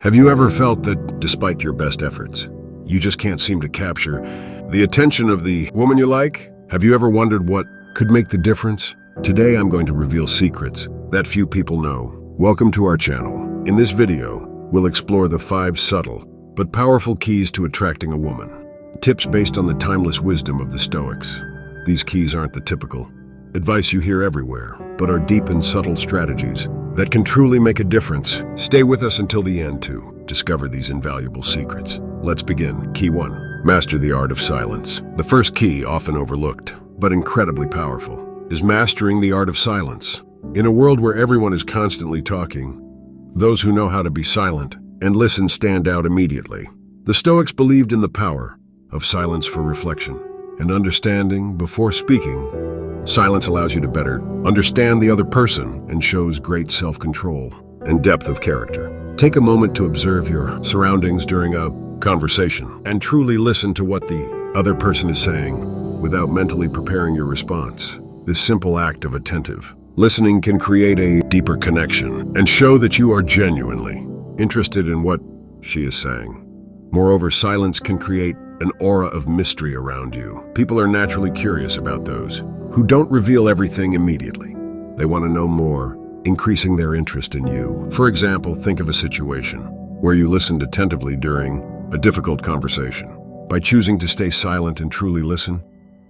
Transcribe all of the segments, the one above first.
Have you ever felt that despite your best efforts, you just can't seem to capture the attention of the woman you like? Have you ever wondered what could make the difference? Today I'm going to reveal secrets that few people know. Welcome to our channel. In this video, we'll explore the 5 subtle but powerful keys to attracting a woman. Tips based on the timeless wisdom of the Stoics. These keys aren't the typical advice you hear everywhere, but are deep and subtle strategies that can truly make a difference. Stay with us until the end to discover these invaluable secrets. Let's begin. Key 1. Master the art of silence. The first key, often overlooked, but incredibly powerful, is mastering the art of silence. In a world where everyone is constantly talking, those who know how to be silent and listen stand out immediately. The Stoics believed in the power of silence for reflection and understanding before speaking. Silence allows you to better understand the other person and shows great self-control and depth of character. Take a moment to observe your surroundings during a conversation and truly listen to what the other person is saying without mentally preparing your response. This simple act of attentive listening can create a deeper connection and show that you are genuinely interested in what she is saying. Moreover, silence can create an aura of mystery around you. People are naturally curious about those who don't reveal everything immediately. They want to know more, increasing their interest in you. For example, think of a situation where you listened attentively during a difficult conversation. By choosing to stay silent and truly listen,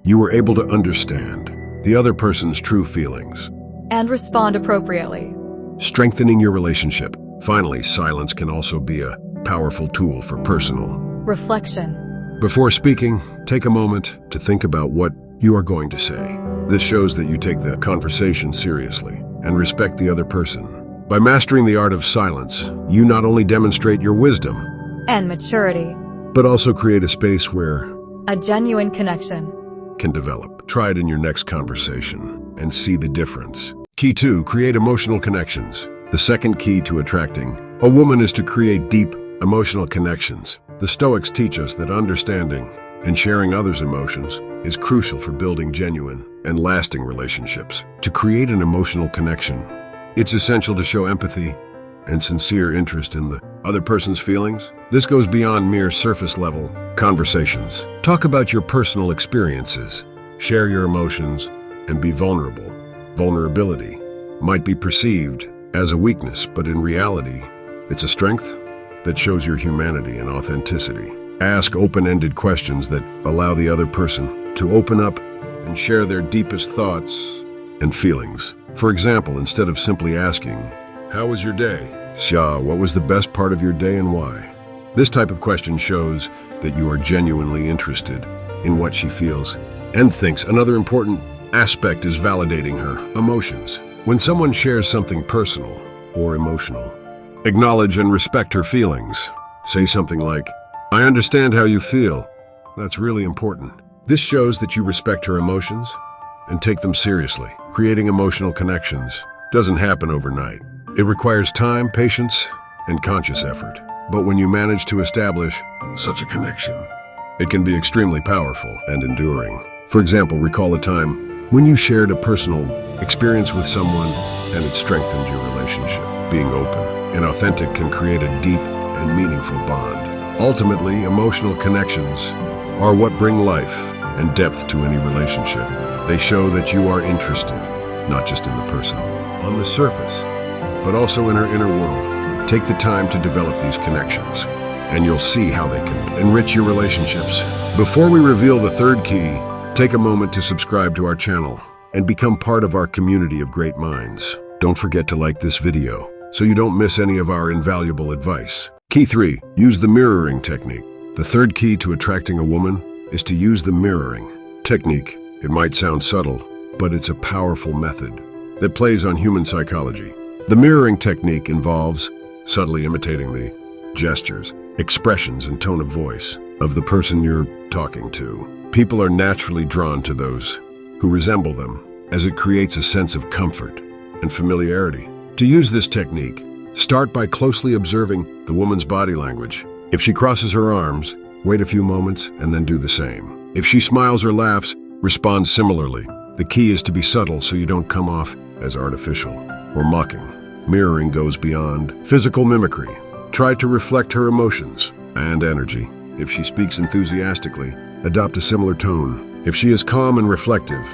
you were able to understand the other person's true feelings and respond appropriately, strengthening your relationship. Finally, silence can also be a powerful tool for personal reflection. Before speaking, take a moment to think about what you are going to say. This shows that you take the conversation seriously and respect the other person. By mastering the art of silence, you not only demonstrate your wisdom and maturity, but also create a space where a genuine connection can develop. Try it in your next conversation and see the difference. Key 2. Create emotional connections. The second key to attracting a woman is to create deep emotional connections. The Stoics teach us that understanding and sharing others' emotions is crucial for building genuine and lasting relationships. To create an emotional connection, it's essential to show empathy and sincere interest in the other person's feelings. This goes beyond mere surface-level conversations. Talk about your personal experiences, share your emotions, and be vulnerable. Vulnerability might be perceived as a weakness, but in reality, it's a strength that shows your humanity and authenticity. Ask open-ended questions that allow the other person to open up and share their deepest thoughts and feelings. For example, instead of simply asking, "How was your day?" "Sha, what was the best part of your day and why?" This type of question shows that you are genuinely interested in what she feels and thinks. Another important aspect is validating her emotions. When someone shares something personal or emotional, acknowledge and respect her feelings. Say something like, "I understand how you feel. That's really important." This shows that you respect her emotions and take them seriously. Creating emotional connections doesn't happen overnight. It requires time, patience, and conscious effort. But when you manage to establish such a connection, it can be extremely powerful and enduring. For example, recall a time when you shared a personal experience with someone and it strengthened your relationship. Being open and authentic can create a deep and meaningful bond. Ultimately, emotional connections are what bring life and depth to any relationship. They show that you are interested, not just in the person on the surface, but also in her inner world. Take the time to develop these connections, and you'll see how they can enrich your relationships. Before we reveal the third key, take a moment to subscribe to our channel and become part of our community of great minds. Don't forget to like this video so you don't miss any of our invaluable advice. Key 3. Use the mirroring technique. The third key to attracting a woman is to use the mirroring technique. It might sound subtle, but it's a powerful method that plays on human psychology. The mirroring technique involves subtly imitating the gestures, expressions, and tone of voice of the person you're talking to. People are naturally drawn to those who resemble them, as it creates a sense of comfort and familiarity. To use this technique, start by closely observing the woman's body language. If she crosses her arms, wait a few moments and then do the same. If she smiles or laughs, respond similarly. The key is to be subtle so you don't come off as artificial or mocking. Mirroring goes beyond physical mimicry. Try to reflect her emotions and energy. If she speaks enthusiastically, adopt a similar tone. If she is calm and reflective,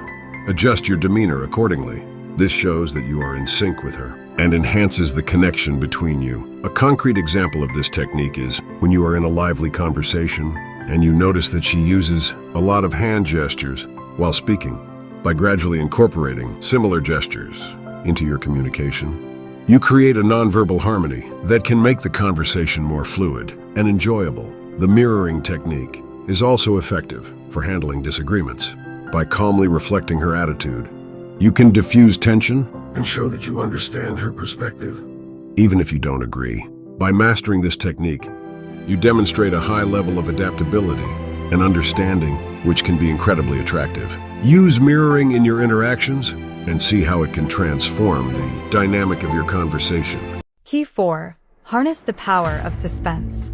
adjust your demeanor accordingly. This shows that you are in sync with her and enhances the connection between you. A concrete example of this technique is when you are in a lively conversation and you notice that she uses a lot of hand gestures while speaking. By gradually incorporating similar gestures into your communication, you create a nonverbal harmony that can make the conversation more fluid and enjoyable. The mirroring technique is also effective for handling disagreements. By calmly reflecting her attitude, you can diffuse tension and show that you understand her perspective, even if you don't agree. By mastering this technique, you demonstrate a high level of adaptability and understanding, which can be incredibly attractive. Use mirroring in your interactions and see how it can transform the dynamic of your conversation. Key 4. Harness the power of suspense.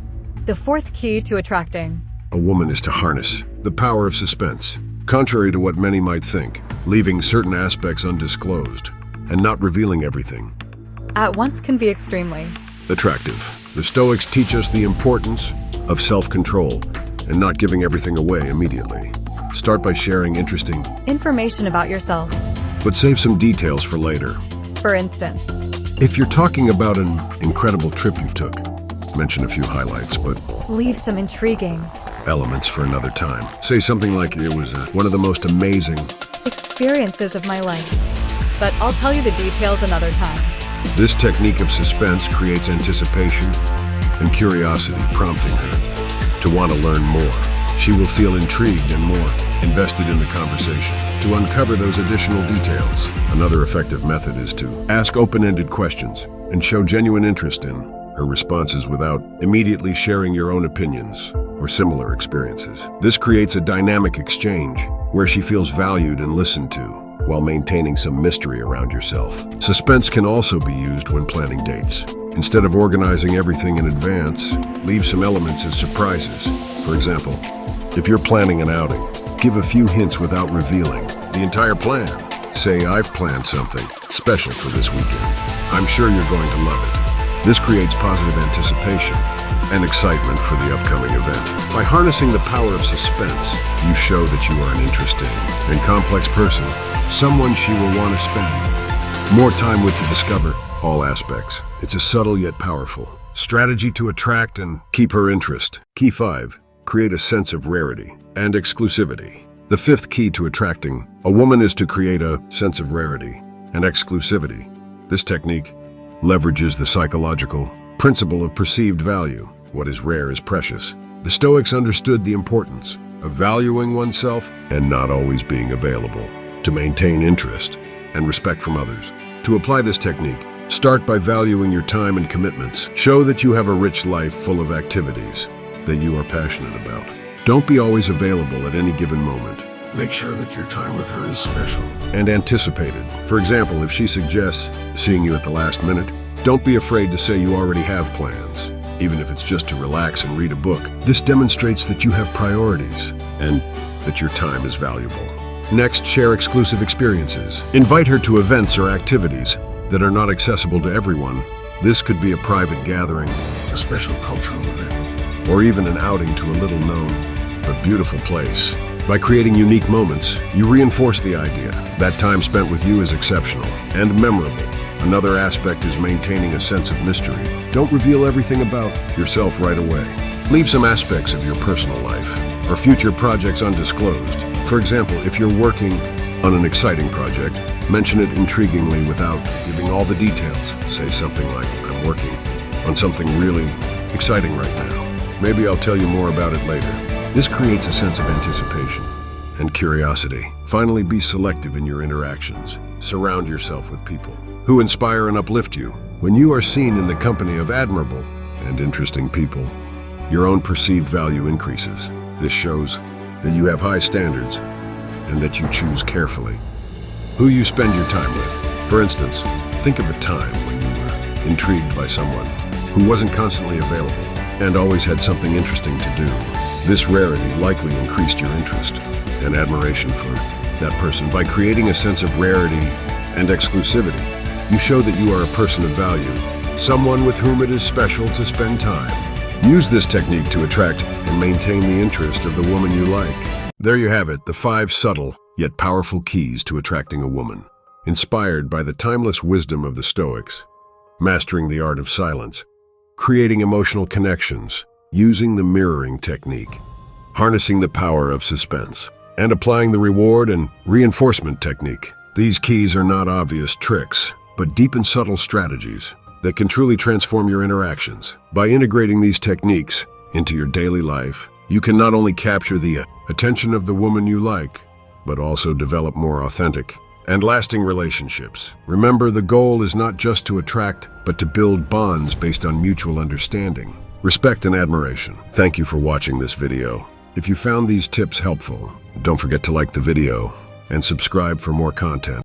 The fourth key to attracting. A woman is to harness the power of suspense. Contrary to what many might think, leaving certain aspects undisclosed and not revealing everything At once can be extremely attractive. The Stoics teach us the importance of self-control and not giving everything away immediately. Start by sharing interesting, information about yourself. but save some details for later. For instance, If you're talking about an incredible trip you took, mention a few highlights, but leave some intriguing elements for another time. Say something like it was one of the most amazing. experiences of my life. But I'll tell you the details another time. This technique of suspense creates anticipation and curiosity, prompting her to want to learn more. She will feel intrigued and more invested in the conversation. To uncover those additional details, another effective method is to ask open-ended questions and show genuine interest in her responses without immediately sharing your own opinions or similar experiences. This creates a dynamic exchange where she feels valued and listened to, while maintaining some mystery around yourself. Suspense can also be used when planning dates. Instead of organizing everything in advance, leave some elements as surprises. For example, if you're planning an outing, give a few hints without revealing the entire plan. Say, "I've planned something special for this weekend. I'm sure you're going to love it." This creates positive anticipation and excitement for the upcoming event. By harnessing the power of suspense, you show that you are an interesting and complex person, someone she will want to spend more time with to discover all aspects. It's a subtle yet powerful strategy to attract and keep her interest. Key 5. Create a sense of rarity and exclusivity. The fifth key to attracting a woman is to create a sense of rarity and exclusivity. This technique leverages the psychological principle of perceived value. What is rare is precious. The Stoics understood the importance of valuing oneself and not always being available to maintain interest and respect from others. To apply this technique, start by valuing your time and commitments. Show that you have a rich life full of activities that you are passionate about. Don't be always available at any given moment. Make sure that your time with her is special and anticipated. For example, if she suggests seeing you at the last minute, don't be afraid to say you already have plans, even if it's just to relax and read a book. This demonstrates that you have priorities and that your time is valuable. Next, share exclusive experiences. Invite her to events or activities that are not accessible to everyone. This could be a private gathering, a special cultural event, or even an outing to a little-known but beautiful place. By creating unique moments, you reinforce the idea that time spent with you is exceptional and memorable. Another aspect is maintaining a sense of mystery. Don't reveal everything about yourself right away. Leave some aspects of your personal life or future projects undisclosed. For example, if you're working on an exciting project, mention it intriguingly without giving all the details. Say something like, "I'm working on something really exciting right now. Maybe I'll tell you more about it later." This creates a sense of anticipation and curiosity. Finally, be selective in your interactions. Surround yourself with people who inspire and uplift you. When you are seen in the company of admirable and interesting people, your own perceived value increases. This shows that you have high standards and that you choose carefully who you spend your time with. For instance, think of a time when you were intrigued by someone who wasn't constantly available and always had something interesting to do. This rarity likely increased your interest and admiration for that person. By creating a sense of rarity and exclusivity, you show that you are a person of value, someone with whom it is special to spend time. Use this technique to attract and maintain the interest of the woman you like. There you have it, the 5 subtle yet powerful keys to attracting a woman. Inspired by the timeless wisdom of the Stoics, mastering the art of silence, creating emotional connections, using the mirroring technique, harnessing the power of suspense, and applying the reward and reinforcement technique. These keys are not obvious tricks, but deep and subtle strategies that can truly transform your interactions. By integrating these techniques into your daily life, you can not only capture the attention of the woman you like, but also develop more authentic and lasting relationships. Remember, the goal is not just to attract, but to build bonds based on mutual understanding, respect, and admiration. Thank you for watching this video. If you found these tips helpful, don't forget to like the video and subscribe for more content.